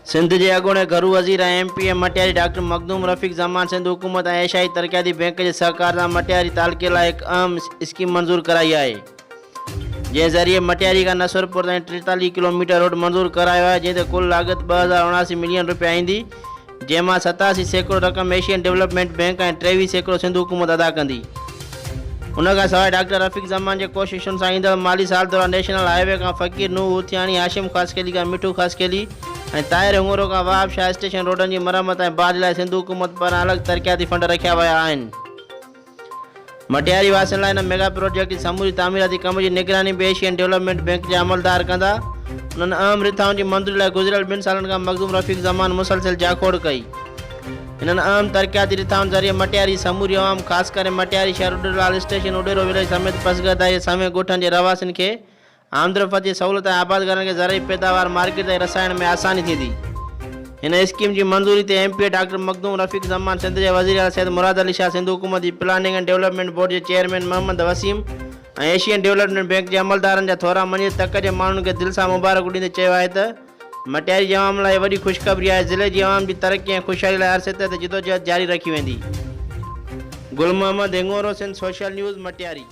सिंध के अॻूणे घरू वज़ीर MP मटियारी डॉक्टर मखदूम रफ़ीक ज़मान सिंध हुकूमत एशियाई तरक्याती बैंक के सहकार सां मटियारी तालुके लाइ एक अहम स्कीम मंजूर कराई है, जै ज़रिए मटियारी का नसरपुर ताईं 43 किलोमीटर रोड मंजूर करायो है, जैसे कुल लागत 2079 मिलियन रुपया ईंदी, जैमां 87% रक़म एशियन डेवलपमेंट बैंक और 23% सिंध हुकूमत अदा कंदी। उन खां सवाइ डॉक्टर रफ़ीक ज़मान के कोशिशुनि सां ईंदड़ माली साल दौरान नेशनल हाईवे का फ़कीर नूह उथियाणी हाशिम ख़ासकेली का मिठू ख़ासकेली और ताहिर हुंगरो का वाब शाह स्टेशन रोडन की मरम्मत और बाज लाइ सिंध हुकूमत पारां अलग तरक्याती फंड रखिया विया आहिनि। मटियारी वासियुनि लाइ इन मेगा प्रोजेक्ट की समूरी तामीराती कम की निगरानी भी एशियन डेवलपमेंट बैंक के अमलदार कंदा। उन्होंने अहम रिथाउनि की मंजूरी लाइ गुज़िरियल 2 सालनि खां मखदूम रफ़ीक ज़मान मुसलसिल जाखोड़ कई। इन्हनि अहम तरक्याती रिथाउनि ज़रिए मटियारी समूरी अवाम ख़ासि करे मटियारी शहर उडेराल स्टेशन उडेरो विलेज समेत पसगदा जे समेत ॻोठनि के रवासियुनि खे आमदरफ़त जी सहूलियत आबाद करण के ज़रिए पैदावार मार्केट ऐं रसायण में आसानी थींदी। इन स्कीम की मंजूरी ते MP डॉक्टर मखदूम रफ़ीक ज़मान सिंध के वज़ीर आला सैयद मुराद अली शाह सिंध हुकूमत की प्लानिंग एंड डेवलपमेंट बोर्ड के चेयरमैन मोहम्मद वसीम और एशियन डेवलपमेंट बैंक के अमलदारनि जा थोरा मञी तक के माण्हुनि खे दिलि सां मुबारक ॾींदे चयो आहे त मटियारी अवाम लाइ वॾी ख़ुशख़बरी आहे। ज़िले जी अवाम की तरक्की ऐं ख़ुशहाली लाइ हर सतह ते जिदोजहद जारी रखी वेंदी। गुल मोहम्मद हिंगोरो, सिंध सोशल न्यूज़, मटियारी।